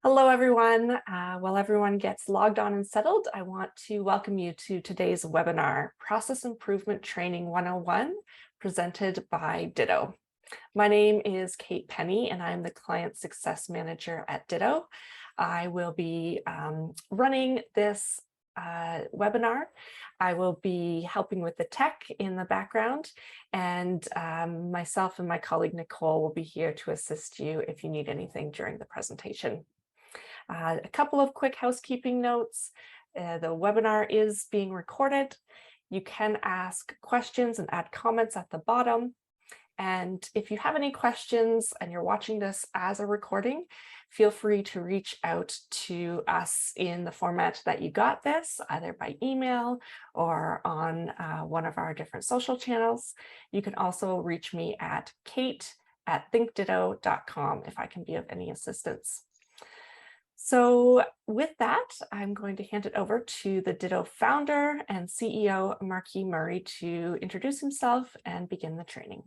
Hello, everyone. While everyone gets logged on and settled, I want to welcome you to today's webinar, Process Improvement Training 101, presented by Ditto. My name is Kate Penny, and I'm the Client Success Manager at Ditto. I will be running this webinar. I will be helping with the tech in the background, and myself and my colleague Nicole will be here to assist you if you need anything during the presentation. A couple of quick housekeeping notes. The webinar is being recorded. You can ask questions and add comments at the bottom. And if you have any questions and you're watching this as a recording, feel free to reach out to us in the format that you got this, either by email or on one of our different social channels. You can also reach me at kate@thinkditto.com if I can be of any assistance. So with that, I'm going to hand it over to the Ditto founder and CEO, Marquis Murray, to introduce himself and begin the training.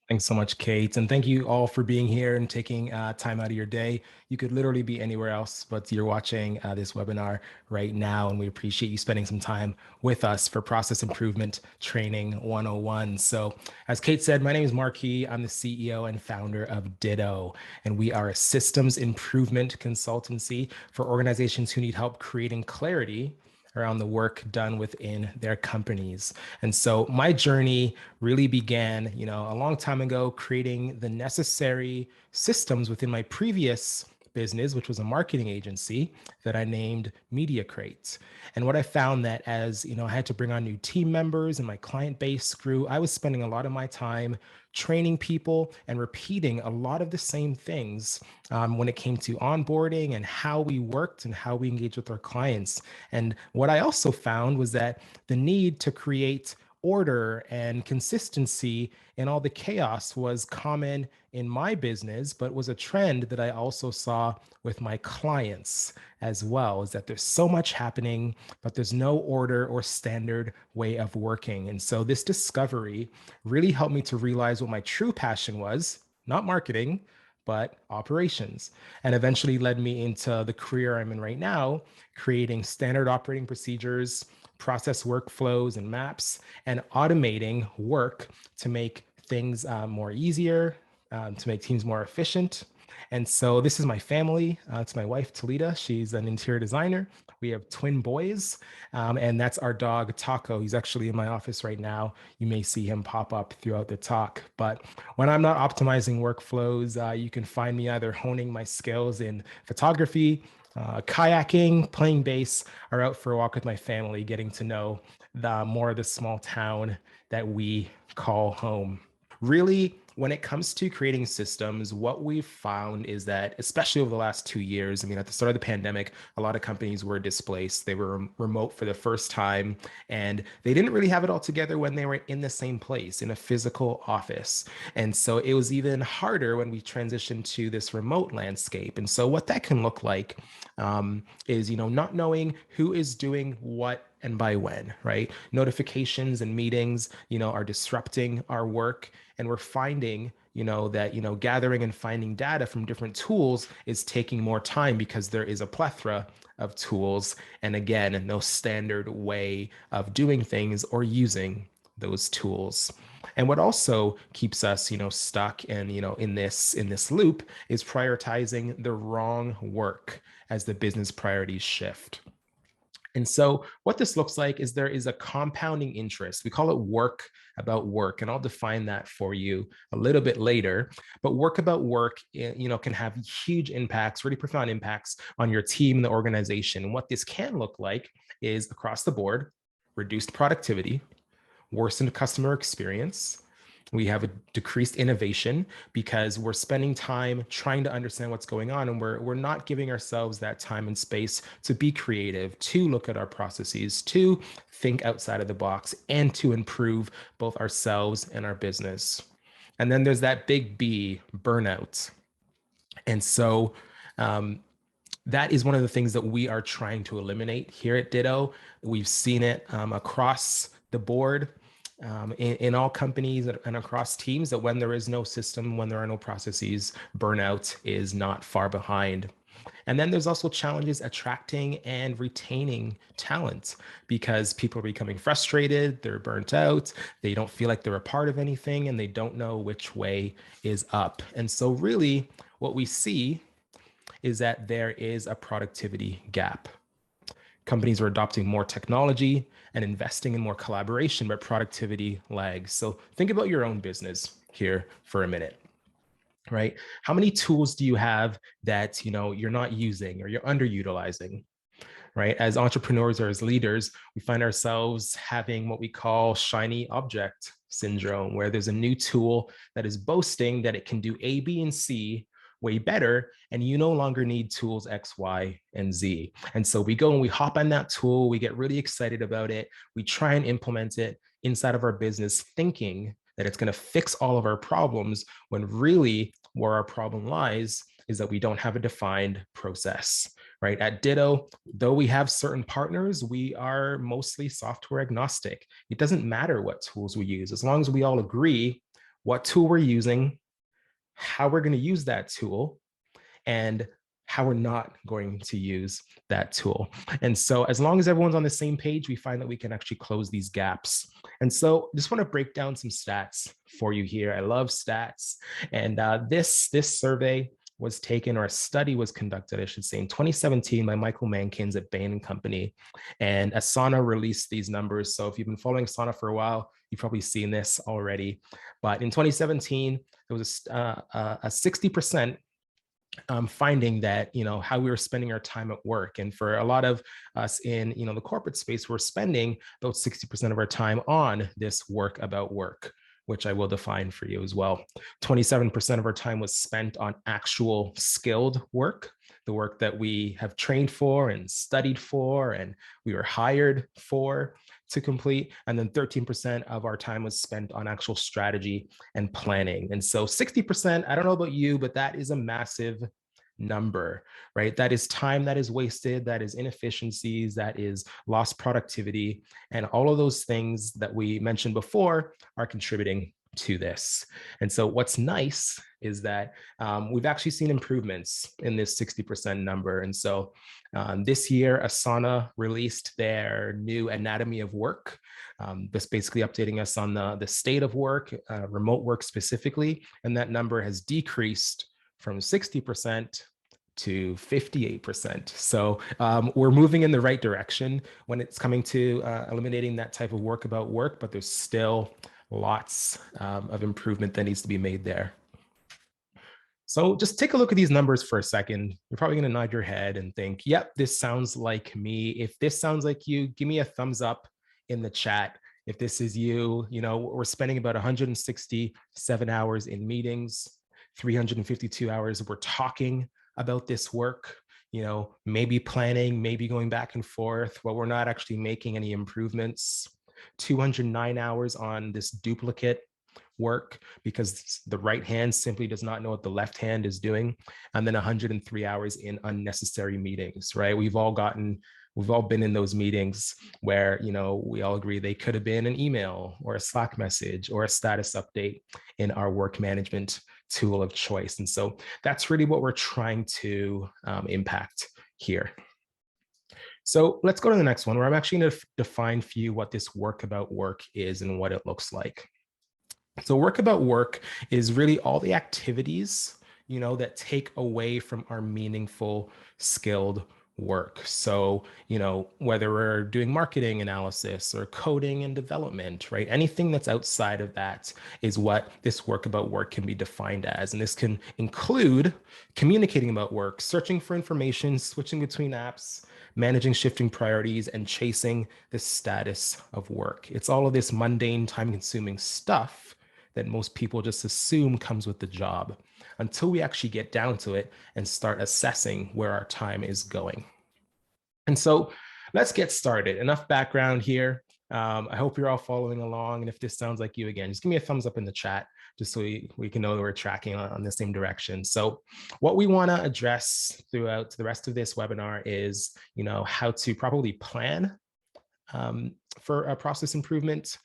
Thanks so much, Kate. And thank you all for being here and taking time out of your day. You could literally be anywhere else, but you're watching this webinar right now. And we appreciate you spending some time with us for Process Improvement Training 101. So as Kate said, my name is Marquis. I'm the CEO and founder of Ditto. And we are a systems improvement consultancy for organizations who need help creating clarity around the work done within their companies. And so my journey really began, a long time ago, creating the necessary systems within my previous business, which was a marketing agency that I named Media Crate. And what I found that as, I had to bring on new team members and my client base grew, I was spending a lot of my time training people and repeating a lot of the same things when it came to onboarding and how we worked and how we engaged with our clients. And what I also found was that the need to create order and consistency in all the chaos was common in my business, but was a trend that I also saw with my clients as well, is that there's so much happening, but there's no order or standard way of working. And so this discovery really helped me to realize what my true passion was, not marketing, but operations, and eventually led me into the career I'm in right now, creating standard operating procedures, process workflows and maps, and automating work to make things more easier, to make teams more efficient. And so this is my family. It's my wife, Talita. She's an interior designer. We have twin boys, and that's our dog, Taco. He's actually in my office right now. You may see him pop up throughout the talk. But when I'm not optimizing workflows, you can find me either honing my skills in photography, kayaking, playing bass, or out for a walk with my family, getting to know more of the small town that we call home. Really, when it comes to creating systems, what we've found is that, especially over the last 2 years, at the start of the pandemic, a lot of companies were displaced. They were remote for the first time, and they didn't really have it all together when they were in the same place, in a physical office. And so it was even harder when we transitioned to this remote landscape. And so what that can look like is, not knowing who is doing what and by when, right? Notifications and meetings, are disrupting our work. And we're finding, that, gathering and finding data from different tools is taking more time because there is a plethora of tools. And again, no standard way of doing things or using those tools. And what also keeps us, stuck and, in this loop is prioritizing the wrong work as the business priorities shift. And so what this looks like is there is a compounding interest. We call it work about work, and I'll define that for you a little bit later. But work about work, can have huge impacts, really profound impacts on your team and the organization. And what this can look like is across the board, reduced productivity, worsened customer experience. We have a decreased innovation because we're spending time trying to understand what's going on, and we're not giving ourselves that time and space to be creative, to look at our processes, to think outside of the box, and to improve both ourselves and our business. And then there's that big B, burnout. And so that is one of the things that we are trying to eliminate here at Ditto. We've seen it across the board. In all companies and across teams, that when there is no system, when there are no processes, burnout is not far behind. And then there's also challenges attracting and retaining talent because people are becoming frustrated, they're burnt out, they don't feel like they're a part of anything, and they don't know which way is up. And so, really, what we see is that there is a productivity gap. Companies are adopting more technology and investing in more collaboration, but productivity lags. So, think about your own business here for a minute. Right? How many tools do you have that you're not using or you're underutilizing? Right? As entrepreneurs or as leaders, we find ourselves having what we call shiny object syndrome, where there's a new tool that is boasting that it can do A, B, and C way better, and you no longer need tools X, Y, and Z. And so we go and we hop on that tool, we get really excited about it, we try and implement it inside of our business, thinking that it's going to fix all of our problems, when really where our problem lies is that we don't have a defined process. Right? At Ditto, though we have certain partners, we are mostly software agnostic. It doesn't matter what tools we use, as long as we all agree what tool we're using, how we're going to use that tool, and how we're not going to use that tool. And so as long as everyone's on the same page, we find that we can actually close these gaps. And so I just want to break down some stats for you here. I love stats. And this survey was taken, or a study was conducted, I should say, in 2017 by Michael Mankins at Bain & Company. And Asana released these numbers. So if you've been following Asana for a while, you've probably seen this already. But in 2017, there was a 60% finding that how we were spending our time at work. And for a lot of us in the corporate space, we're spending about 60% of our time on this work about work, which I will define for you as well. 27% of our time was spent on actual skilled work, the work that we have trained for and studied for and we were hired for to complete. And then 13% of our time was spent on actual strategy and planning. And so 60%, I don't know about you, but that is a massive number, right? That is time that is wasted, that is inefficiencies, that is lost productivity. And all of those things that we mentioned before are contributing to this. And so what's nice is that we've actually seen improvements in this 60% number. And so this year, Asana released their new anatomy of work. This basically updating us on the state of work, remote work specifically, and that number has decreased from 60% to 58%. So we're moving in the right direction when it's coming to eliminating that type of work about work, but there's still lots of improvement that needs to be made there. So just take a look at these numbers for a second. You're probably going to nod your head and think, yep, this sounds like me. If this sounds like you, give me a thumbs up in the chat. If this is you, we're spending about 167 hours in meetings, 352 hours we're talking about this work, maybe planning, maybe going back and forth, but we're not actually making any improvements. 209 hours on this duplicate work because the right hand simply does not know what the left hand is doing. And then 103 hours in unnecessary meetings, right? We've all been in those meetings where, we all agree they could have been an email or a Slack message or a status update in our work management tool of choice. And so that's really what we're trying to impact here. So let's go to the next one, where I'm actually going to define for you what this work about work is and what it looks like. So work about work is really all the activities, that take away from our meaningful, skilled work. So, whether we're doing marketing analysis or coding and development, right? Anything that's outside of that is what this work about work can be defined as. And this can include communicating about work, searching for information, switching between apps, managing shifting priorities, and chasing the status of work. It's all of this mundane, time-consuming stuff that most people just assume comes with the job until we actually get down to it and start assessing where our time is going. And so let's get started. Enough background here. I hope you're all following along. And if this sounds like you, again, just give me a thumbs up in the chat, just so we can know that we're tracking on the same direction. So what we want to address throughout the rest of this webinar is, how to properly plan for a process improvement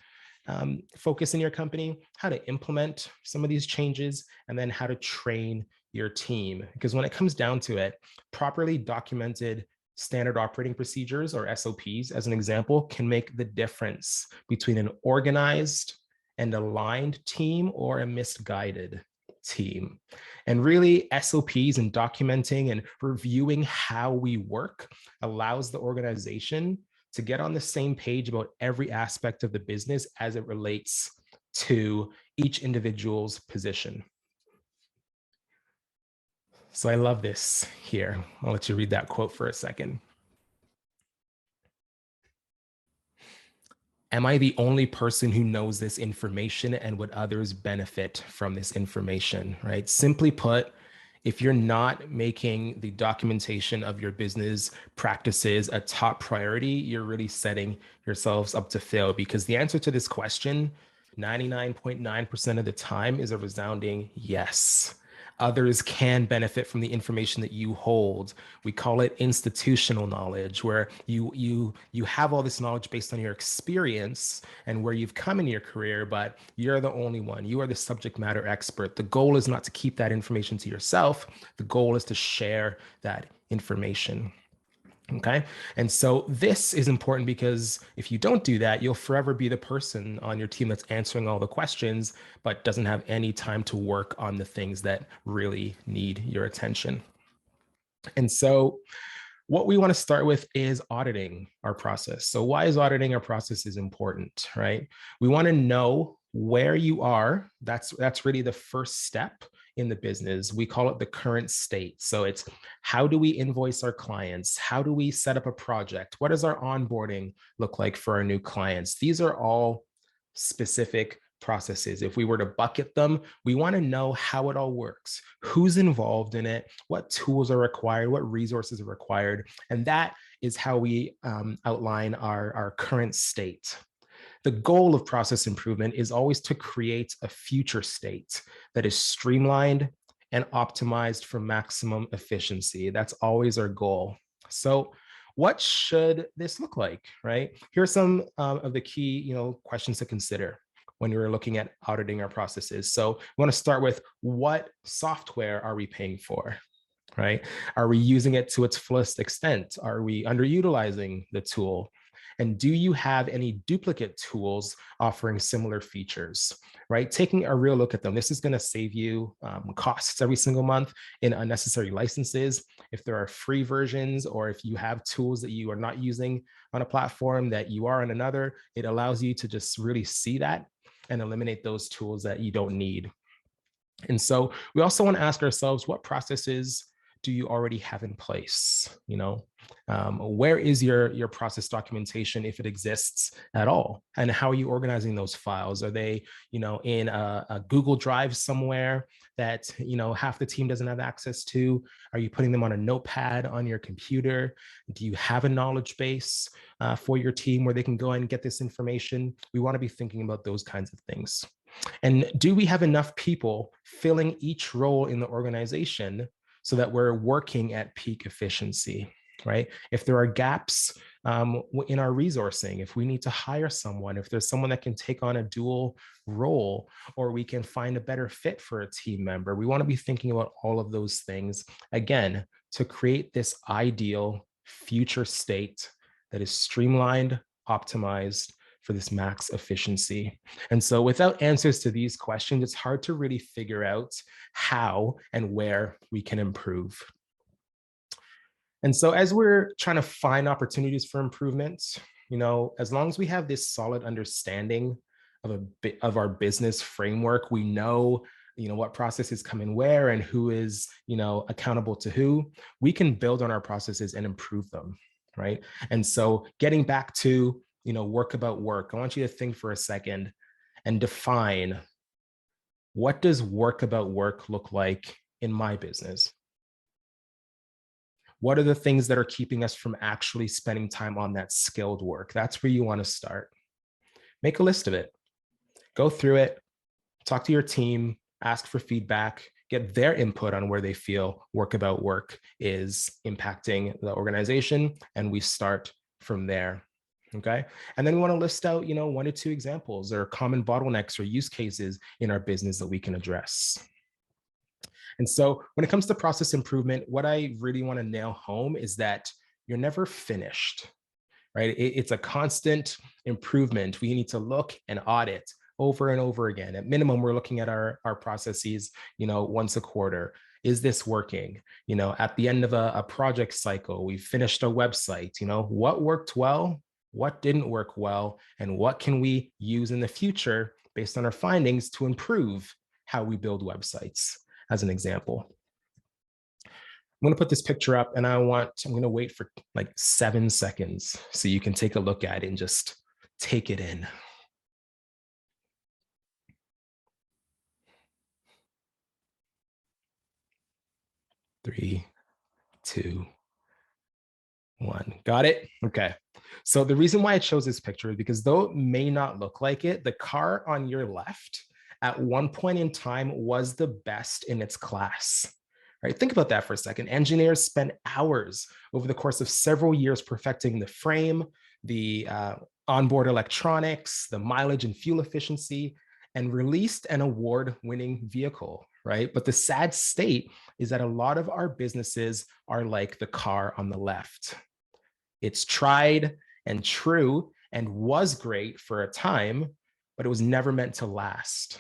focus in your company, how to implement some of these changes, and then how to train your team. Because when it comes down to it, properly documented standard operating procedures, or SOPs, as an example, can make the difference between an organized and aligned team or a misguided team. And really, SOPs and documenting and reviewing how we work allows the organization to get on the same page about every aspect of the business as it relates to each individual's position. So I love this here. I'll let you read that quote for a second. Am I the only person who knows this information, and would others benefit from this information, right? Simply put, if you're not making the documentation of your business practices a top priority, you're really setting yourselves up to fail, because the answer to this question, 99.9% of the time, is a resounding yes. Others can benefit from the information that you hold. We call it institutional knowledge, where you have all this knowledge based on your experience and where you've come in your career, but you're the only one. You are the subject matter expert. The goal is not to keep that information to yourself. The goal is to share that information. Okay. And so this is important, because if you don't do that, you'll forever be the person on your team that's answering all the questions, but doesn't have any time to work on the things that really need your attention. And so what we want to start with is auditing our process. So why is auditing our process is important, right? We want to know where you are. That's really the first step in the business. We call it the current state. So it's, how do we invoice our clients? How do we set up a project? What does our onboarding look like for our new clients? These are all specific processes. If we were to bucket them, we want to know how it all works, who's involved in it, what tools are required, what resources are required. And that is how we outline our current state. The goal of process improvement is always to create a future state that is streamlined and optimized for maximum efficiency. That's always our goal. So what should this look like, right? Here are some of the key, questions to consider when we're looking at auditing our processes. So we want to start with, what software are we paying for? Right? Are we using it to its fullest extent? Are we underutilizing the tool? And do you have any duplicate tools offering similar features, right? Taking a real look at them. This is going to save you costs every single month in unnecessary licenses. If there are free versions, or if you have tools that you are not using on a platform that you are on another, it allows you to just really see that and eliminate those tools that you don't need. And so we also want to ask ourselves, what processes do you already have in place? Where is your process documentation, if it exists at all? And how are you organizing those files? Are they, in a Google Drive somewhere that, half the team doesn't have access to? Are you putting them on a notepad on your computer? Do you have a knowledge base for your team where they can go and get this information? We want to be thinking about those kinds of things. And do we have enough people filling each role in the organization so that we're working at peak efficiency, right? If there are gaps in our resourcing, if we need to hire someone, if there's someone that can take on a dual role, or we can find a better fit for a team member, we want to be thinking about all of those things, again, to create this ideal future state that is streamlined, optimized for this max efficiency. And so without answers to these questions, it's hard to really figure out how and where we can improve. And so as we're trying to find opportunities for improvement, as long as we have this solid understanding of our business framework, we know what processes come in where and who is accountable to who, we can build on our processes and improve them, right? And so getting back to work about work, I want you to think for a second and define, what does work about work look like in my business? What are the things that are keeping us from actually spending time on that skilled work? That's where you want to start. Make a list of it. Go through it, talk to your team, ask for feedback, get their input on where they feel work about work is impacting the organization, and we start from there. Okay. And then we want to list out, 1 to 2 examples or common bottlenecks or use cases in our business that we can address. And so when it comes to process improvement, what I really want to nail home is that you're never finished, right? It's a constant improvement. We need to look and audit over and over again. At minimum, we're looking at our processes, once a quarter. Is this working? At the end of a project cycle, we finished a website, what worked well, what didn't work well, and what can we use in the future based on our findings to improve how we build websites, as an example. I'm going to put this picture up and I'm going to wait for like 7 seconds so you can take a look at it and just take it in. Three, two, one. Got it? Okay. So the reason why I chose this picture is because though it may not look like it, the car on your left at one point in time was the best in its class. Right? Think about that for a second. Engineers spent hours over the course of several years perfecting the frame, the onboard electronics, the mileage and fuel efficiency, and released an award-winning vehicle, right? But the sad state is that a lot of our businesses are like the car on the left. It's tried and true and was great for a time, but it was never meant to last.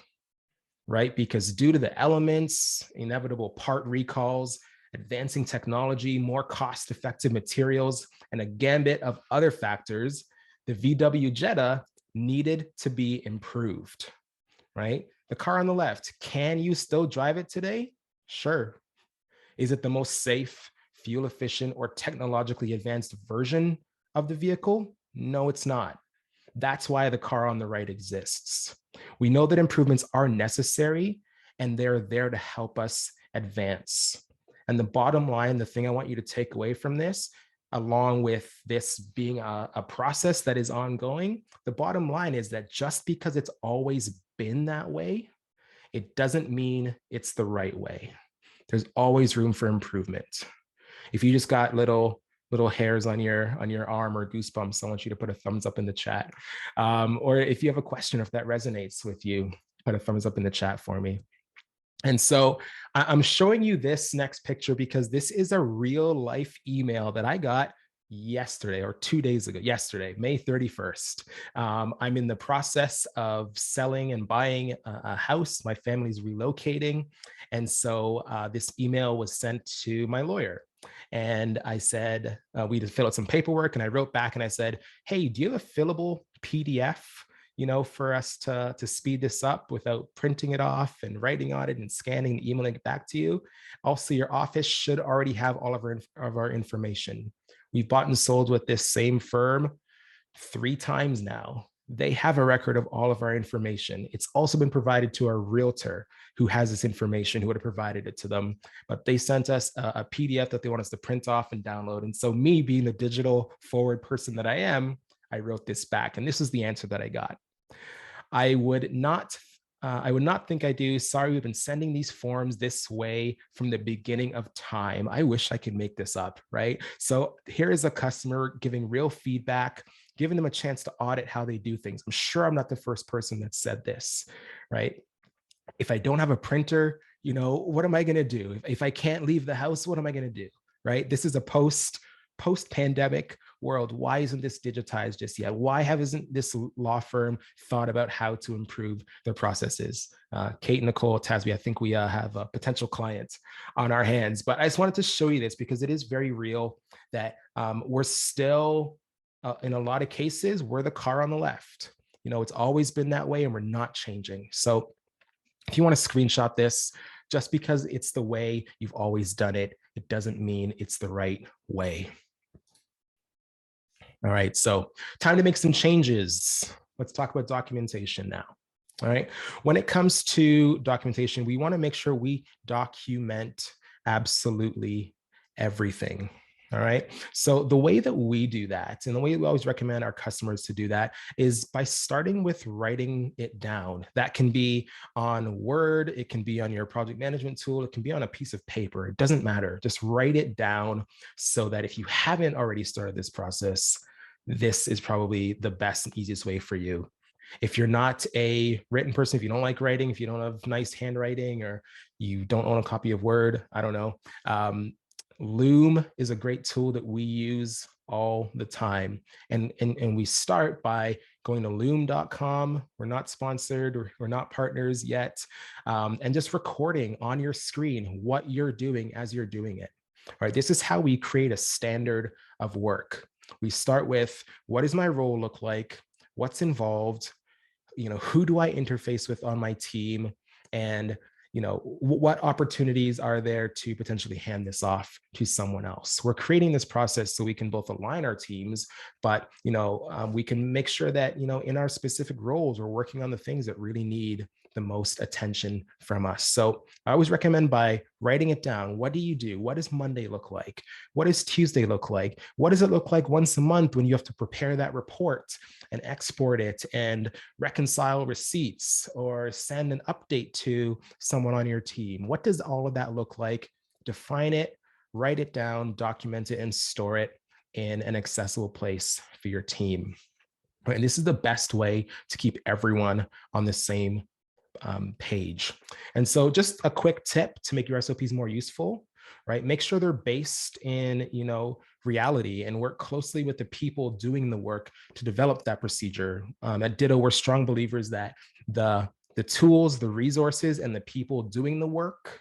Right? Because due to the elements, inevitable part recalls, advancing technology, more cost-effective materials, and a gambit of other factors, the VW Jetta needed to be improved, right? The car on the left, can you still drive it today? Sure. Is it the most safe, fuel efficient, or technologically advanced version of the vehicle? No, it's not. That's why the car on the right exists. We know that improvements are necessary and they're there to help us advance. And the bottom line, the thing I want you to take away from this, along with this being a process that is ongoing, the bottom line is that just because it's always been that way, it doesn't mean it's the right way. There's always room for improvement. If you just got little hairs on your arm or goosebumps, I want you to put a thumbs up in the chat. Or if you have a question, if that resonates with you, put a thumbs up in the chat for me. And so I'm showing you this next picture because this is a real life email that I got yesterday or 2 days ago, yesterday, May 31st. I'm in the process of selling and buying a house. My family's relocating. And so this email was sent to my lawyer. And I said, we had to fill out some paperwork. And I wrote back and I said, hey, do you have a fillable PDF, for us to speed this up without printing it off and writing on it and scanning and emailing it back to you? Also, your office should already have all of our information. We've bought and sold with this same firm 3 times now. They have a record of all of our information. It's also been provided to our realtor who has this information, who would have provided it to them. But they sent us a PDF that they want us to print off and download. And so me being the digital forward person that I am, I wrote this back. And this is the answer that I got. I would not think I do. Sorry, we've been sending these forms this way from the beginning of time. I wish I could make this up, right? So here is a customer giving real feedback, giving them a chance to audit how they do things. I'm sure I'm not the first person that said this, right? If I don't have a printer, what am I going to do? If I can't leave the house, what am I going to do, right? This is a post-pandemic world. Why isn't this digitized just yet? Why hasn't this law firm thought about how to improve their processes? Kate, Nicole, Tasby, I think we have a potential client on our hands, but I just wanted to show you this because it is very real that we're still, in a lot of cases, we're the car on the left. It's always been that way and we're not changing. So if you want to screenshot this, just because it's the way you've always done it, it doesn't mean it's the right way. All right, so time to make some changes. Let's talk about documentation now. All right, when it comes to documentation, we want to make sure we document absolutely everything. All right, so the way that we do that, and the way we always recommend our customers to do that, is by starting with writing it down. That can be on Word, it can be on your project management tool, it can be on a piece of paper. It doesn't matter. Just write it down so that if you haven't already started this process, this is probably the best and easiest way for you. If you're not a written person, if you don't like writing, if you don't have nice handwriting, or you don't own a copy of Word, I don't know. Loom is a great tool that we use all the time. And we start by going to loom.com. We're not sponsored, we're not partners yet. And just recording on your screen what you're doing as you're doing it. All right, this is how we create a standard of work. We start with, what does my role look like? What's involved? Who do I interface with on my team? And what opportunities are there to potentially hand this off to someone else? We're creating this process so we can both align our teams, but we can make sure that in our specific roles, we're working on the things that really need the most attention from us. So I always recommend by writing it down. What do you do? What does Monday look like? What does Tuesday look like? What does it look like once a month when you have to prepare that report and export it and reconcile receipts or send an update to someone on your team? What does all of that look like? Define it, write it down, document it, and store it in an accessible place for your team. And this is the best way to keep everyone on the same page. And so just a quick tip to make your SOPs more useful, right? Make sure they're based in, reality, and work closely with the people doing the work to develop that procedure. At Ditto, we're strong believers that the tools, the resources, and the people doing the work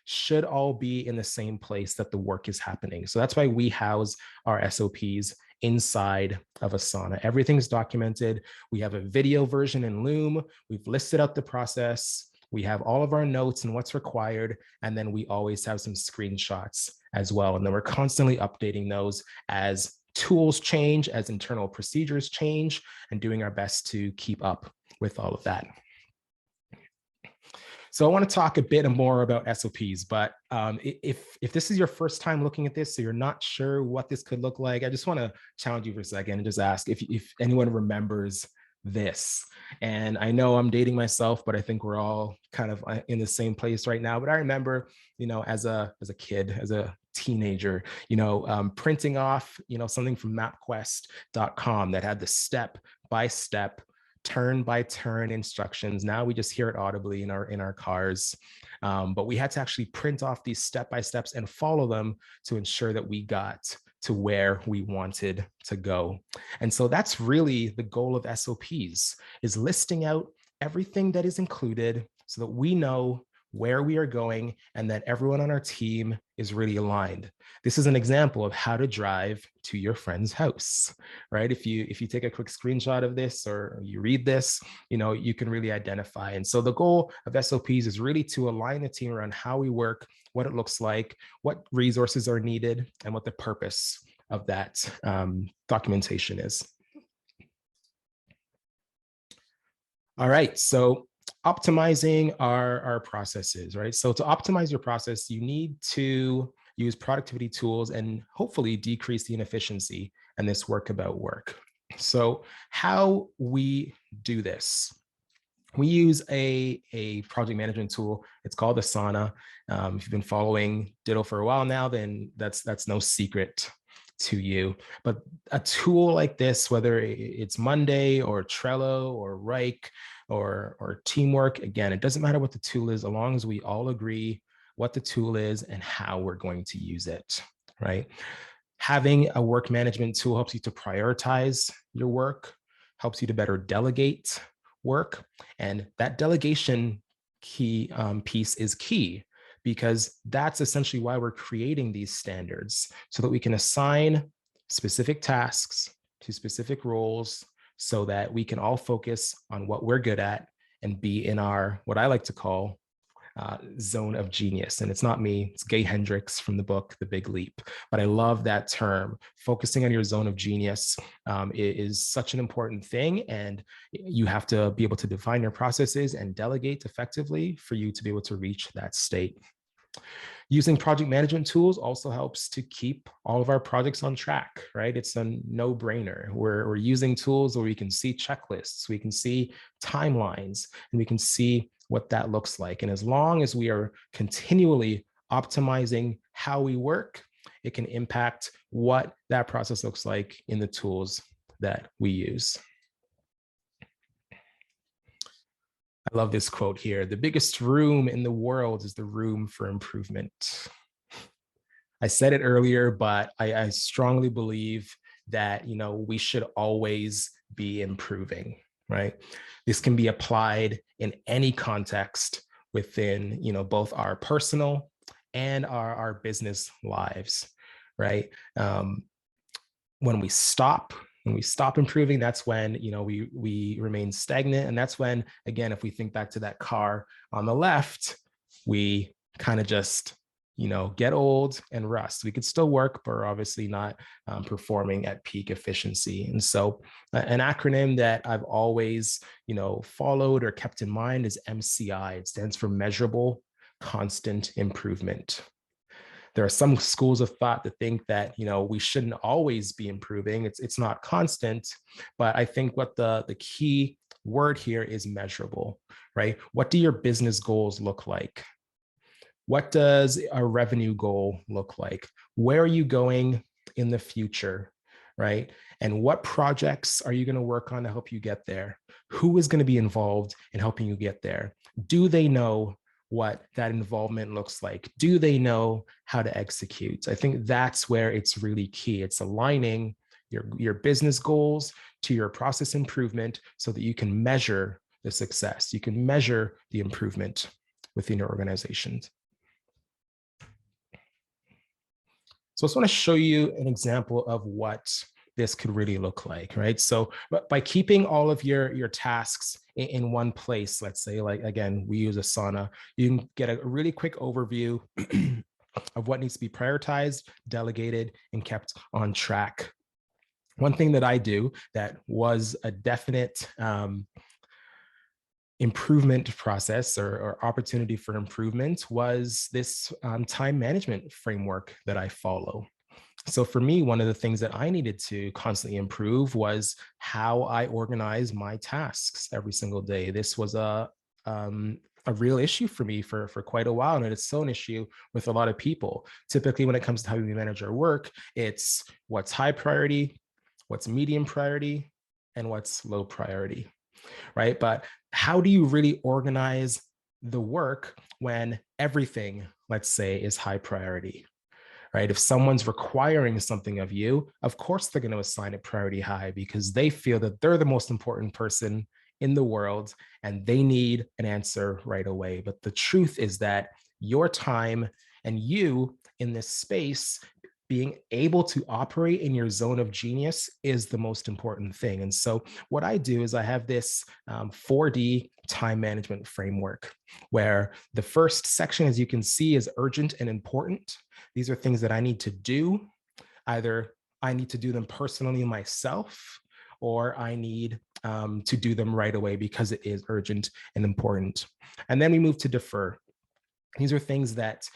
should all be in the same place that the work is happening. So that's why we house our SOPs inside of Asana. Everything's documented. We have a video version in Loom. We've listed out the process. We have all of our notes and what's required. And then we always have some screenshots as well. And then we're constantly updating those as tools change, as internal procedures change, and doing our best to keep up with all of that. So I want to talk a bit more about SOPs, but if this is your first time looking at this, so you're not sure what this could look like, I just want to challenge you for a second and just ask if anyone remembers this. And I know I'm dating myself, but I think we're all kind of in the same place right now. But I remember, as a kid, as a teenager, printing off, something from mapquest.com that had the step-by-step, turn-by-turn instructions. Now we just hear it audibly in our cars, but we had to actually print off these step-by-steps and follow them to ensure that we got to where we wanted to go. And so that's really the goal of SOPs, is listing out everything that is included so that we know where we are going and that everyone on our team is really aligned. This is an example of how to drive to your friend's house, right? If you take a quick screenshot of this or you read this, you can really identify. And so the goal of SOPs is really to align the team around how we work, what it looks like, what resources are needed, and what the purpose of that documentation is. All right, so optimizing our processes, right? So to optimize your process, you need to use productivity tools and hopefully decrease the inefficiency and this work about work. So how we do this, we use a project management tool. It's called Asana. If you've been following Ditto for a while now, then that's no secret to you. But a tool like this, whether it's Monday or Trello or Rike or Teamwork, again, it doesn't matter what the tool is, as long as we all agree what the tool is and how we're going to use it, right? Having a work management tool helps you to prioritize your work, helps you to better delegate work. And that delegation piece is key, because that's essentially why we're creating these standards, so that we can assign specific tasks to specific roles so that we can all focus on what we're good at and be in our, what I like to call, zone of genius. And it's not me, it's Gay Hendricks from the book, The Big Leap. But I love that term. Focusing on your zone of genius is such an important thing. And you have to be able to define your processes and delegate effectively for you to be able to reach that state. Using project management tools also helps to keep all of our projects on track, right? It's a no-brainer. We're using tools where we can see checklists, we can see timelines, and we can see what that looks like. And as long as we are continually optimizing how we work, it can impact what that process looks like in the tools that we use. I love this quote here. The biggest room in the world is the room for improvement. I said it earlier, but I strongly believe that, we should always be improving, right? This can be applied in any context within, both our personal and our business lives, right? When we stop improving, that's when, we remain stagnant. And that's when, again, if we think back to that car on the left, we kind of just, get old and rust. We could still work, but we're obviously not performing at peak efficiency. And so an acronym that I've always, followed or kept in mind is MCI. It stands for Measurable Constant Improvement. There are some schools of thought that think that, we shouldn't always be improving. It's not constant, but I think what the key word here is measurable, right? What do your business goals look like? What does a revenue goal look like? Where are you going in the future, right? And what projects are you going to work on to help you get there? Who is going to be involved in helping you get there? Do they know what that involvement looks like? Do they know how to execute? I think that's where it's really key. It's aligning your business goals to your process improvement so that you can measure the success. You can measure the improvement within your organizations. So I just want to show you an example of what this could really look like, right? So by keeping all of your tasks in one place, let's say, like, again, we use Asana, you can get a really quick overview of what needs to be prioritized, delegated, and kept on track. One thing that I do that was a definite improvement process or opportunity for improvement was this time management framework that I follow. So for me, one of the things that I needed to constantly improve was how I organize my tasks every single day. This was a real issue for me for quite a while, and it's still an issue with a lot of people. Typically, when it comes to how we manage our work, it's what's high priority, what's medium priority, and what's low priority, right? But how do you really organize the work when everything, let's say, is high priority? Right? If someone's requiring something of you, of course they're going to assign it priority high because they feel that they're the most important person in the world and they need an answer right away. But the truth is that your time and you in this space being able to operate in your zone of genius is the most important thing. And so what I do is I have this 4D time management framework where the first section, as you can see, is urgent and important. These are things that I need to do. Either I need to do them personally myself, or I need to do them right away because it is urgent and important. And then we move to defer. These are things that,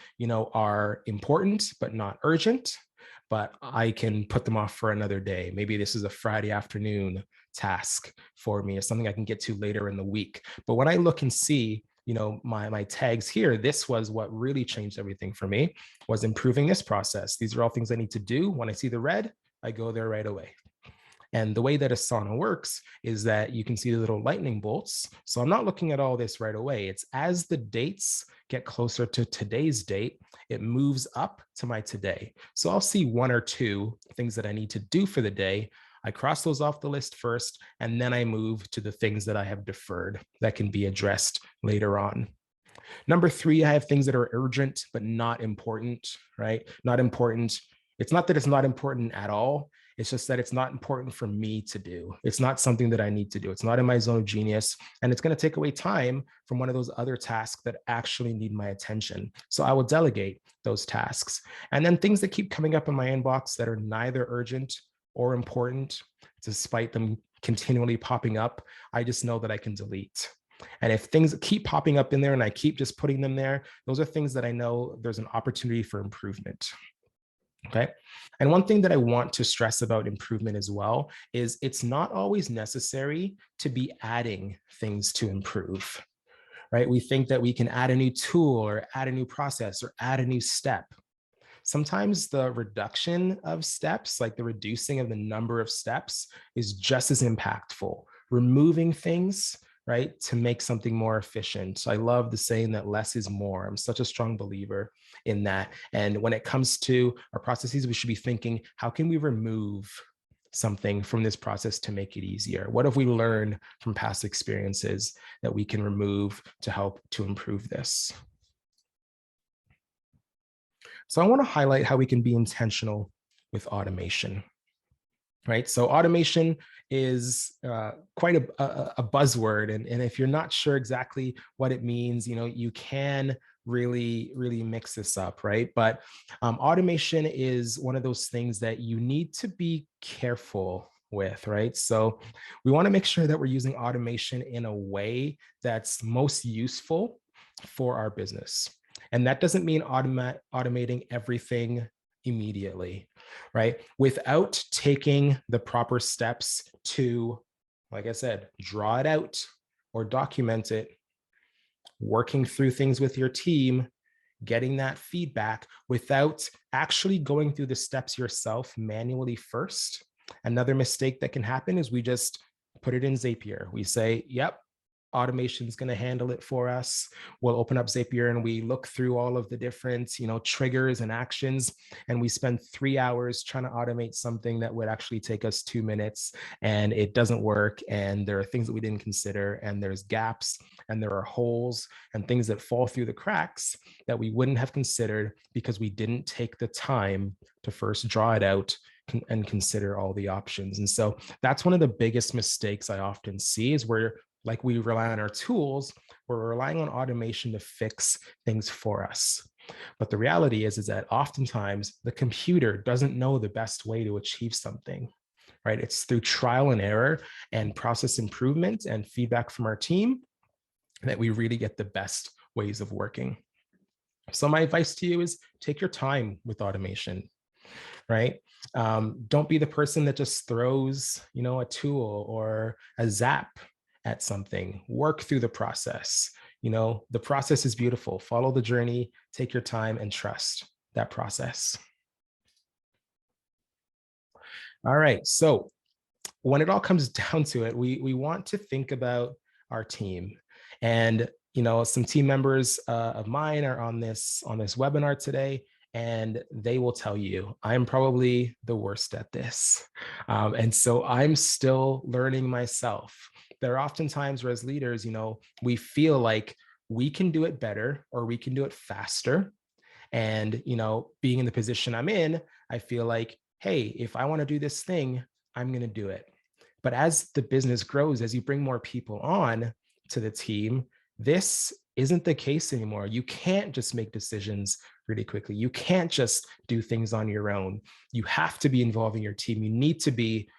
are important, but not urgent, but I can put them off for another day. Maybe this is a Friday afternoon task for me or something I can get to later in the week. But when I look and see, my tags here, this was what really changed everything for me, was improving this process. These are all things I need to do. When I see the red, I go there right away. And the way that Asana works is that you can see the little lightning bolts. So I'm not looking at all this right away. It's as the dates get closer to today's date, it moves up to my today. So I'll see one or two things that I need to do for the day. I cross those off the list first, and then I move to the things that I have deferred that can be addressed later on. Number 3, I have things that are urgent, but not important, right? Not important. It's not that it's not important at all. It's just that it's not important for me to do. It's not something that I need to do. It's not in my zone of genius. And it's going to take away time from one of those other tasks that actually need my attention. So I will delegate those tasks. And then things that keep coming up in my inbox that are neither urgent or important, despite them continually popping up, I just know that I can delete. And if things keep popping up in there and I keep just putting them there, those are things that I know there's an opportunity for improvement. Okay. And one thing that I want to stress about improvement as well is it's not always necessary to be adding things to improve, right? We think that we can add a new tool or add a new process or add a new step. Sometimes the reduction of steps, like the reducing of the number of steps, is just as impactful. Removing things right, to make something more efficient. So I love the saying that less is more. I'm such a strong believer in that. And when it comes to our processes, we should be thinking, how can we remove something from this process to make it easier? What have we learned from past experiences that we can remove to help to improve this? So I want to highlight how we can be intentional with automation, right? So automation is quite a buzzword. And if you're not sure exactly what it means, you can really mix this up, right? But automation is one of those things that you need to be careful with, right? So we want to make sure that we're using automation in a way that's most useful for our business. And that doesn't mean automating everything immediately, right? Without taking the proper steps to, like I said, draw it out or document it, working through things with your team, getting that feedback without actually going through the steps yourself manually first. Another mistake that can happen is we just put it in Zapier. We say, yep, automation is going to handle it for us. We'll open up Zapier and we look through all of the different, triggers and actions, and we spend 3 hours trying to automate something that would actually take us 2 minutes, and it doesn't work. And there are things that we didn't consider, and there's gaps, and there are holes and things that fall through the cracks that we wouldn't have considered because we didn't take the time to first draw it out and consider all the options. And so that's one of the biggest mistakes I often see, is where, like, we rely on our tools, we're relying on automation to fix things for us. But the reality is that oftentimes the computer doesn't know the best way to achieve something, right? It's through trial and error and process improvement and feedback from our team that we really get the best ways of working. So my advice to you is take your time with automation, right? Don't be the person that just throws, a tool or a zap at something. Work through the process. The process is beautiful. Follow the journey, take your time, and trust that process. All right. So when it all comes down to it, we want to think about our team. And some team members of mine are on this webinar today, and they will tell you I'm probably the worst at this. And so I'm still learning myself. There are often times where, as leaders, we feel like we can do it better or we can do it faster. And, being in the position I'm in, I feel like, hey, if I want to do this thing, I'm going to do it. But as the business grows, as you bring more people on to the team, this isn't the case anymore. You can't just make decisions really quickly. You can't just do things on your own. You have to be involving your team. You need to be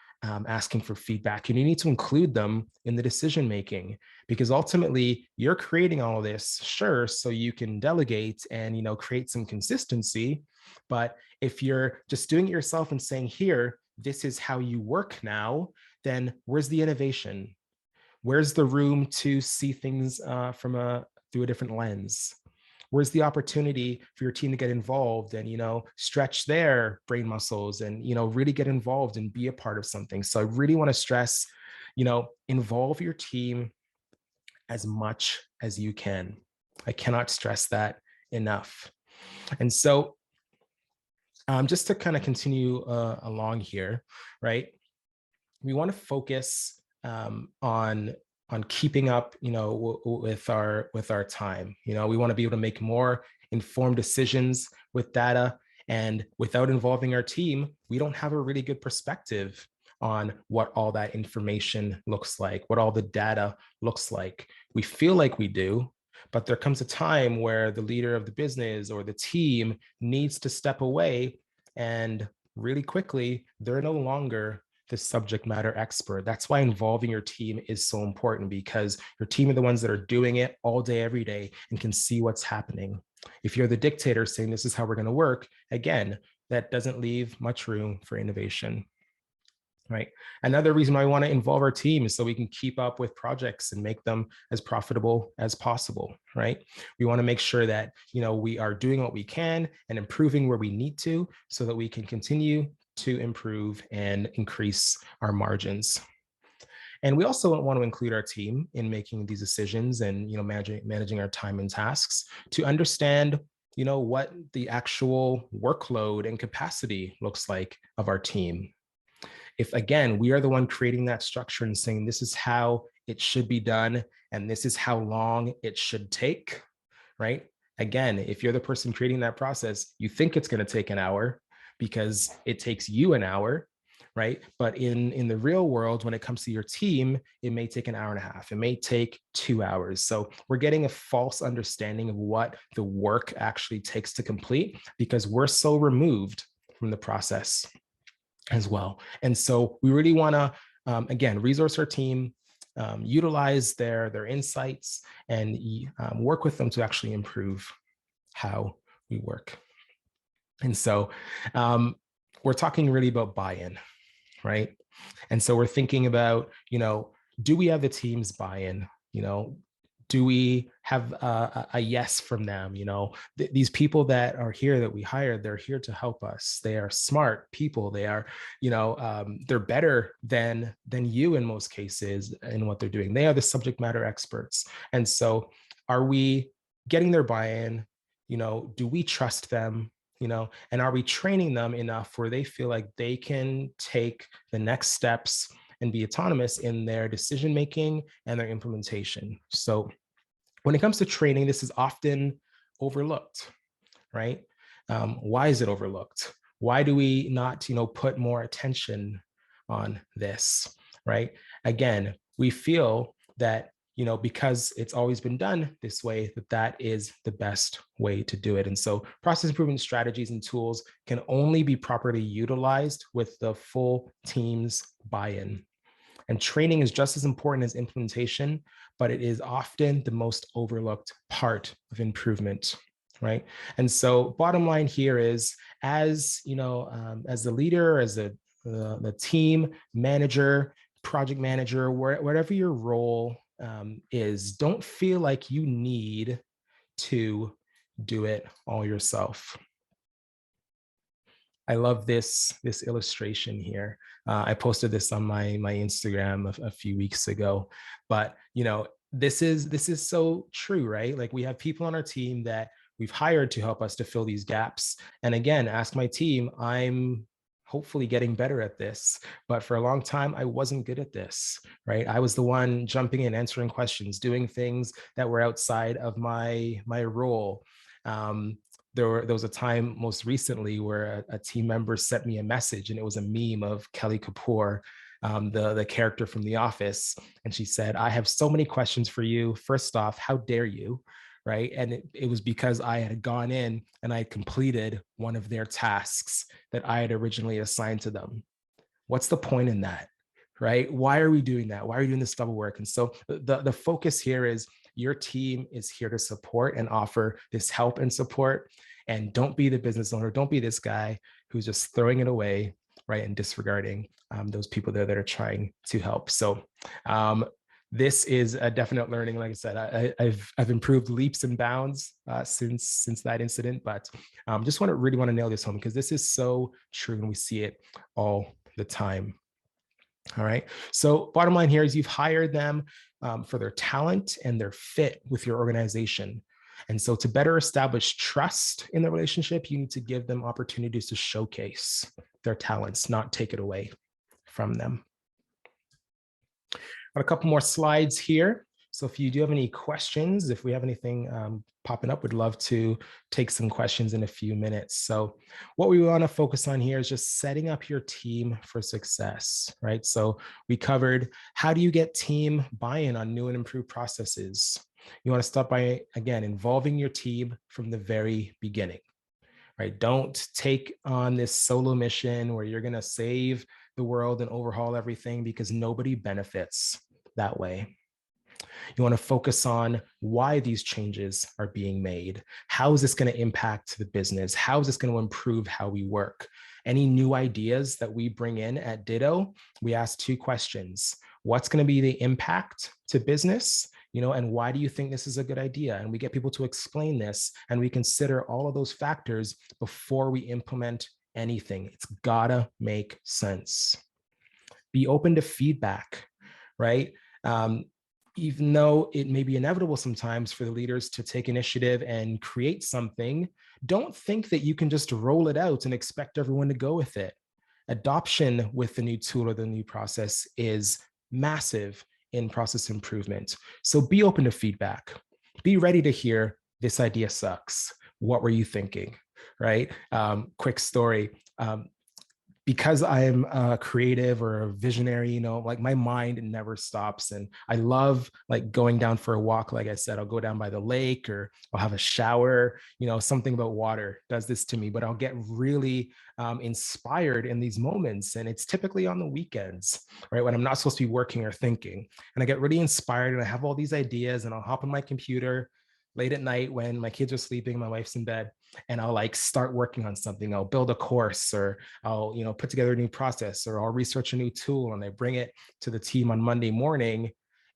asking for feedback, and you need to include them in the decision making, because ultimately you're creating all of this, sure, so you can delegate and create some consistency. But if you're just doing it yourself and saying, here, this is how you work now, then where's the innovation? Where's the room to see things through a different lens? Where's the opportunity for your team to get involved and, stretch their brain muscles and, really get involved and be a part of something? So I really want to stress, involve your team as much as you can. I cannot stress that enough. And so just to kind of continue along here, right? We want to focus on keeping up, with our time. We want to be able to make more informed decisions with data, and without involving our team, we don't have a really good perspective on what all that information looks like, what all the data looks like. We feel like we do, but there comes a time where the leader of the business or the team needs to step away, and really quickly, they're no longer the subject matter expert. That's why involving your team is so important, because your team are the ones that are doing it all day, every day, and can see what's happening. If you're the dictator saying this is how we're going to work, again, that doesn't leave much room for innovation. Right. Another reason why we want to involve our team is so we can keep up with projects and make them as profitable as possible. Right. We want to make sure that, we are doing what we can and improving where we need to, so that we can continue to improve and increase our margins. And we also want to include our team in making these decisions and, managing our time and tasks to understand, what the actual workload and capacity looks like of our team. If, again, we are the one creating that structure and saying this is how it should be done and this is how long it should take, right? Again, if you're the person creating that process, you think it's going to take an hour because it takes you an hour, right? But in the real world, when it comes to your team, it may take an hour and a half. It may take 2 hours. So we're getting a false understanding of what the work actually takes to complete because we're so removed from the process as well. And so we really want to, again, resource our team, utilize their insights, and work with them to actually improve how we work. And so we're talking really about buy-in, right? And so we're thinking about, do we have the team's buy-in? Do we have a yes from them? These people that are here that we hired, they're here to help us. They are smart people. They are, they're better than you in most cases in what they're doing. They are the subject matter experts. And so are we getting their buy-in? Do we trust them? And are we training them enough where they feel like they can take the next steps and be autonomous in their decision-making and their implementation? So when it comes to training, this is often overlooked, right? Why is it overlooked? Why do we not, put more attention on this, right? Again, we feel that, because it's always been done this way, that is the best way to do it. And so process improvement strategies and tools can only be properly utilized with the full team's buy-in. And training is just as important as implementation, but it is often the most overlooked part of improvement, right? And so bottom line here is, as as the leader, as the team manager, project manager, whatever your role is, don't feel like you need to do it all yourself. I love this illustration here. I posted this on my Instagram a few weeks ago, but this is so true, right? Like, we have people on our team that we've hired to help us to fill these gaps. And again, ask my team, I'm hopefully getting better at this, but for a long time I wasn't good at this, right? I was the one jumping in, answering questions, doing things that were outside of my role. There was a time most recently where a team member sent me a message, and it was a meme of Kelly Kapoor, the character from The Office. And she said, "I have so many questions for you. First off, how dare you?" Right. And it was because I had gone in and I had completed one of their tasks that I had originally assigned to them. What's the point in that? Right? Why are we doing that? Why are we doing this double work? And so the focus here is, your team is here to support and offer this help and support. And don't be the business owner. Don't be this guy who's just throwing it away, right, and disregarding those people there that are trying to help. So this is a definite learning. Like I said, I've improved leaps and bounds since that incident, but just really want to nail this home, because this is so true and we see it all the time. All right. So bottom line here is, you've hired them for their talent and their fit with your organization. And so to better establish trust in the relationship, you need to give them opportunities to showcase their talents, not take it away from them. Got a couple more slides here. So if you do have any questions, if we have anything popping up, we'd love to take some questions in a few minutes. So what we want to focus on here is just setting up your team for success, right? So we covered, how do you get team buy-in on new and improved processes? You want to start by, again, involving your team from the very beginning, right? Don't take on this solo mission where you're going to save the world and overhaul everything, because nobody benefits that way. You want to focus on why these changes are being made. How is this going to impact the business? How is this going to improve how we work? Any new ideas that we bring in at Ditto, we ask two questions. What's going to be the impact to business? And why do you think this is a good idea? And we get people to explain this, and we consider all of those factors before we implement anything. It's gotta make sense. Be open to feedback, right? Even though it may be inevitable sometimes for the leaders to take initiative and create something, don't think that you can just roll it out and expect everyone to go with it. Adoption with the new tool or the new process is massive in process improvement. So be open to feedback. Be ready to hear, this idea sucks. What were you thinking? Right? Quick story. Because I am a creative or a visionary, like my mind never stops. And I love like going down for a walk. Like I said, I'll go down by the lake or I'll have a shower, something about water does this to me, but I'll get really inspired in these moments. And it's typically on the weekends, right? When I'm not supposed to be working or thinking. And I get really inspired and I have all these ideas and I'll hop on my computer late at night when my kids are sleeping, my wife's in bed, and I'll like start working on something. I'll build a course or I'll, put together a new process or I'll research a new tool and I bring it to the team on Monday morning.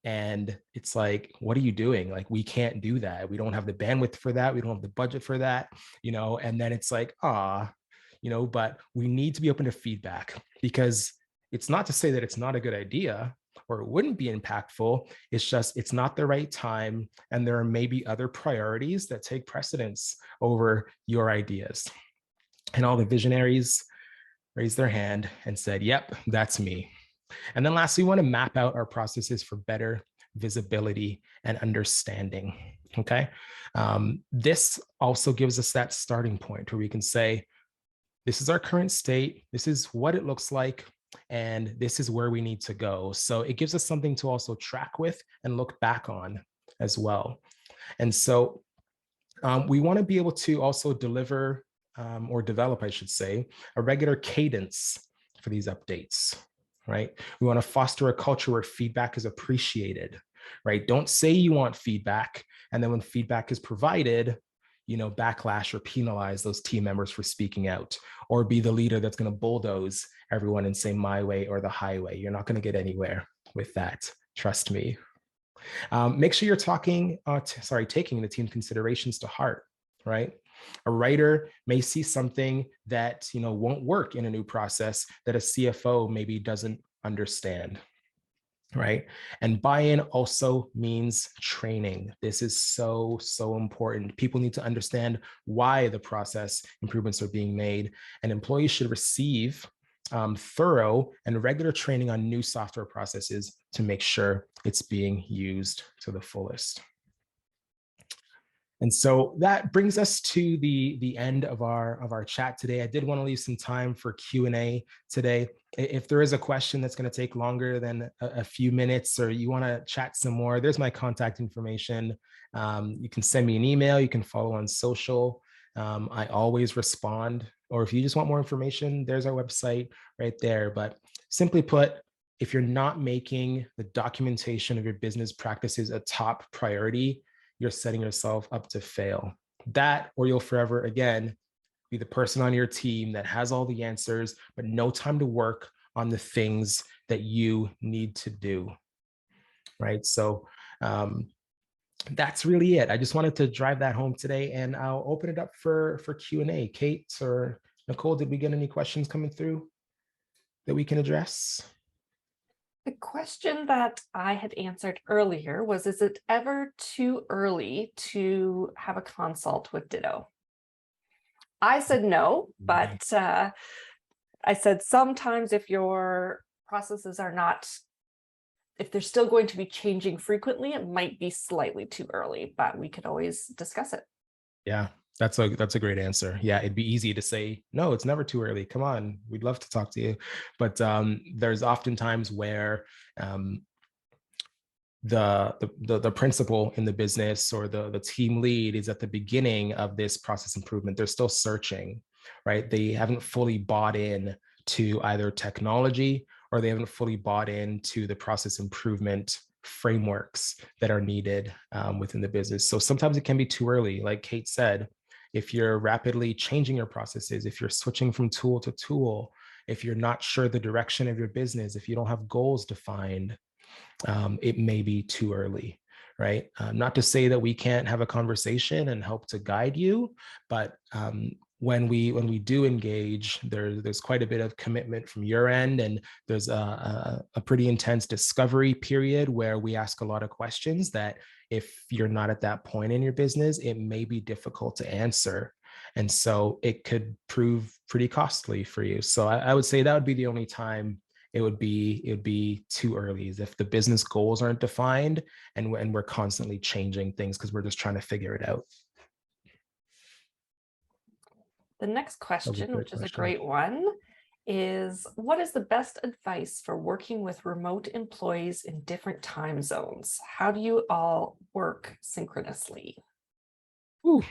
And it's like, what are you doing? Like, we can't do that. We don't have the bandwidth for that. We don't have the budget for that, and then it's like, but we need to be open to feedback because it's not to say that it's not a good idea or it wouldn't be impactful. It's just, it's not the right time. And there are maybe other priorities that take precedence over your ideas. And all the visionaries raised their hand and said, yep, that's me. And then lastly, we want to map out our processes for better visibility and understanding. Okay. This also gives us that starting point where we can say, this is our current state. This is what it looks like. And this is where we need to go. So it gives us something to also track with and look back on as well. And so we want to be able to also deliver or develop, I should say, a regular cadence for these updates, right? We want to foster a culture where feedback is appreciated, right? Don't say you want feedback, and then when feedback is provided, backlash or penalize those team members for speaking out, or be the leader that's going to bulldoze everyone and say my way or the highway. You're not going to get anywhere with that. Trust me. Make sure you're taking the team considerations to heart, right? A writer may see something that, won't work in a new process that a CFO maybe doesn't understand, right? And buy-in also means training. This is so, so important. People need to understand why the process improvements are being made, and employees should receive thorough and regular training on new software processes to make sure it's being used to the fullest. And so that brings us to the end of our chat today. I did want to leave some time for Q&A today. If there is a question that's going to take longer than a few minutes, or you want to chat some more, there's my contact information. You can send me an email. You can follow on social. I always respond. Or if you just want more information, there's our website right there. But simply put, if you're not making the documentation of your business practices a top priority, you're setting yourself up to fail. That, or you'll forever, again, be the person on your team that has all the answers, but no time to work on the things that you need to do, right? So that's really it. I just wanted to drive that home today, and I'll open it up for Q&A. Kate or Nicole, did we get any questions coming through that we can address? The question that I had answered earlier was, is it ever too early to have a consult with Ditto? I said no, but I said sometimes if your processes are not, if they're still going to be changing frequently, it might be slightly too early, but we could always discuss it. Yeah, that's a great answer. Yeah, it'd be easy to say, no, it's never too early. Come on, we'd love to talk to you. But there's often times where the principal in the business or the team lead is at the beginning of this process improvement. They're still searching, right? They haven't fully bought in to either technology, or they haven't fully bought into the process improvement frameworks that are needed within the business. So sometimes it can be too early. Like Kate said, if you're rapidly changing your processes, if you're switching from tool to tool, if you're not sure the direction of your business, if you don't have goals defined, it may be too early, right? Not to say that we can't have a conversation and help to guide you, but when we do engage, there's quite a bit of commitment from your end, and there's a pretty intense discovery period where we ask a lot of questions that if you're not at that point in your business, it may be difficult to answer. And so it could prove pretty costly for you. So I would say that would be the only time it would be too early, is if the business goals aren't defined and we're constantly changing things because we're just trying to figure it out. The next That was a question, great which is a question. great one, is what is the best advice for working with remote employees in different time zones? How do you all work synchronously? Ooh,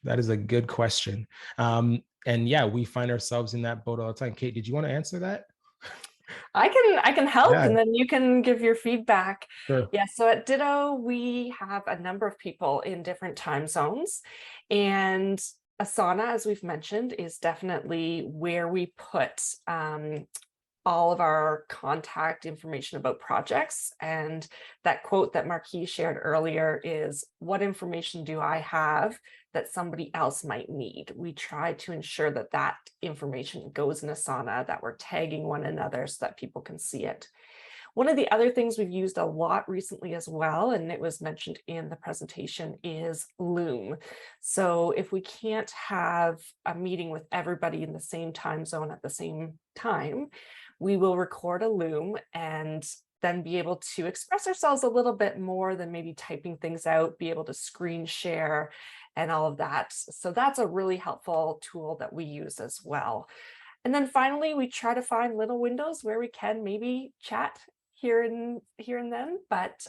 that is a good question. And yeah, we find ourselves in that boat all the time. Kate, did you want to answer that? I can help, Yeah, and then you can give your feedback. sure. Yeah, so at Ditto, we have a number of people in different time zones, and Asana, as we've mentioned, is definitely where we put all of our contact information about projects. And that quote that Marquis shared earlier is, what information do I have that somebody else might need? We try to ensure that that information goes in Asana, that we're tagging one another so that people can see it. One of the other things we've used a lot recently as well, and it was mentioned in the presentation, is Loom. So if we can't have a meeting with everybody in the same time zone at the same time, we will record a Loom and then be able to express ourselves a little bit more than maybe typing things out, be able to screen share and all of that. So that's a really helpful tool that we use as well. And then finally, we try to find little windows where we can maybe chat here and then. But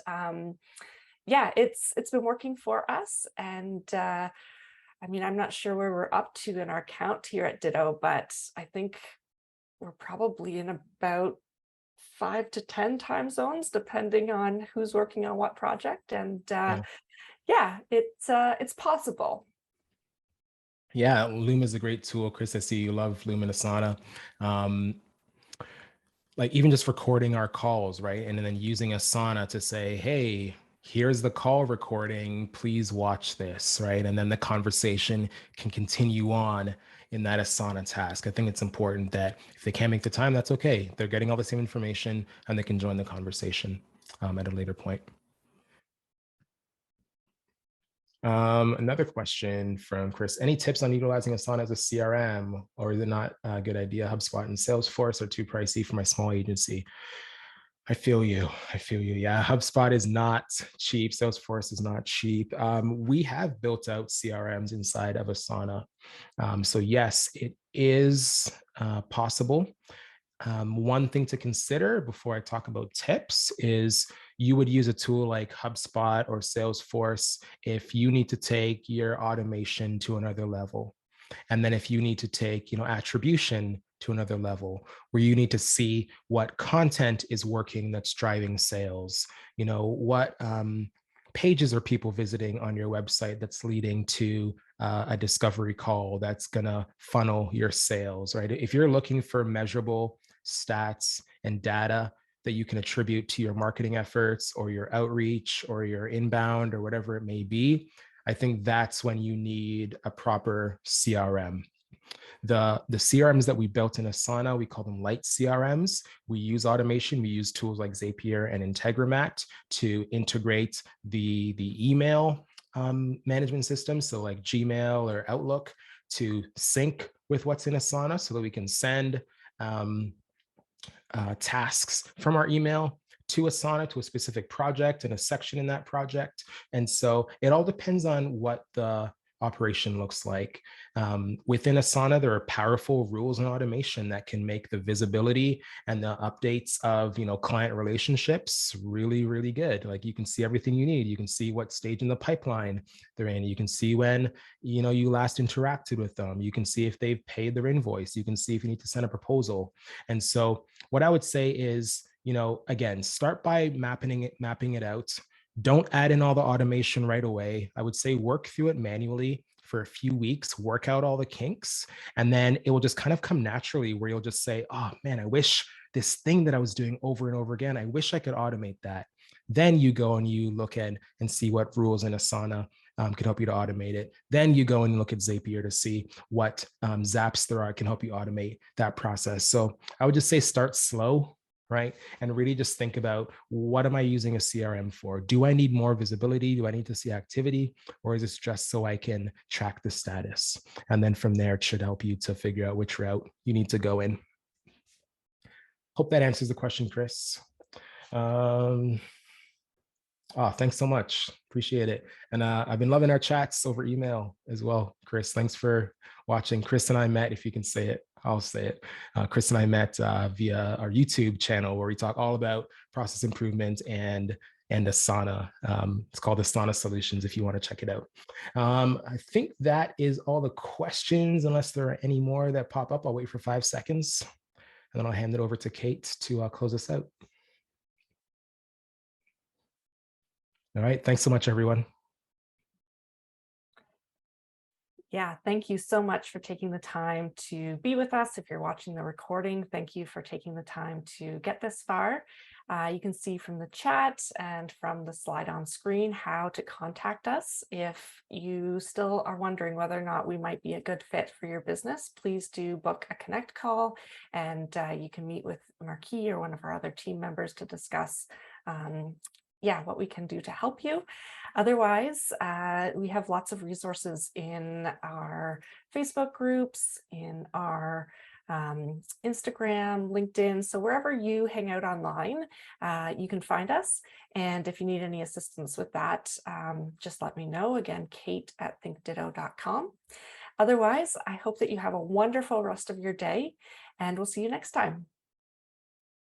yeah, it's been working for us. And I mean, I'm not sure where we're up to in our count here at Ditto, but I think we're probably in about 5 to 10 time zones, depending on who's working on what project. And Yeah. yeah, it's possible. Yeah, Loom is a great tool. Chris, I see you love Loom and Asana. Um, like even just recording our calls, right? And then using Asana to say, hey, here's the call recording, please watch this, right? And then the conversation can continue on in that Asana task. I think it's important that if they can't make the time, that's okay. They're getting all the same information and they can join the conversation at a later point. Another question from Chris. Any tips on utilizing Asana as a CRM, or is it not a good idea? HubSpot and Salesforce are too pricey for my small agency. I feel you. I feel you. Yeah, HubSpot is not cheap. Salesforce is not cheap. We have built out CRMs inside of Asana. So yes, it is possible. One thing to consider before I talk about tips is you would use a tool like HubSpot or Salesforce if you need to take your automation to another level. And then if you need to take, attribution to another level, where you need to see what content is working that's driving sales, what pages are people visiting on your website that's leading to a discovery call that's going to funnel your sales, right? If you're looking for measurable stats and data that you can attribute to your marketing efforts or your outreach or your inbound or whatever it may be, I think that's when you need a proper CRM. The CRMs that we built in Asana, we call them light CRMs. We use automation. We use tools like Zapier and Integromat to integrate the email management systems, so like Gmail or Outlook, to sync with what's in Asana so that we can send tasks from our email to Asana to a specific project and a section in that project. And so it all depends on what the operation looks like. Within Asana, there are powerful rules and automation that can make the visibility and the updates of client relationships really, really good. Like you can see everything you need. You can see what stage in the pipeline they're in. You can see when you last interacted with them. You can see if they've paid their invoice. You can see if you need to send a proposal. And so what I would say is, again, start by mapping it out. Don't add in all the automation right away. I would say work through it manually for a few weeks, work out all the kinks, and then it will just kind of come naturally where you'll just say, oh man, I wish this thing that I was doing over and over again, I wish I could automate that. Then you go and you look at and see what rules in Asana can help you to automate it. Then you go and look at Zapier to see what Zaps there are can help you automate that process. So I would just say start slow, right? And really just think about, what am I using a CRM for? Do I need more visibility? Do I need to see activity? Or is this just so I can track the status? And then from there, it should help you to figure out which route you need to go in. Hope that answers the question, Chris. Oh, thanks so much. Appreciate it. And I've been loving our chats over email as well, Chris. Thanks for watching. Chris and I met, if you can say it, I'll say it. Chris and I met via our YouTube channel, where we talk all about process improvement and Asana. It's called Asana Solutions, if you want to check it out. I think that is all the questions, unless there are any more that pop up. I'll wait for 5 seconds, and then I'll hand it over to Kate to close us out. All right. Thanks so much, everyone. Yeah, thank you so much for taking the time to be with us. If you're watching the recording, thank you for taking the time to get this far. You can see from the chat and from the slide on screen how to contact us. If you still are wondering whether or not we might be a good fit for your business, please do book a Connect call, and you can meet with Marquis or one of our other team members to discuss what we can do to help you. Otherwise, we have lots of resources in our Facebook groups, in our Instagram, LinkedIn. So wherever you hang out online, you can find us. And if you need any assistance with that, just let me know. Again, kate@thinkditto.com. Otherwise, I hope that you have a wonderful rest of your day, and we'll see you next time.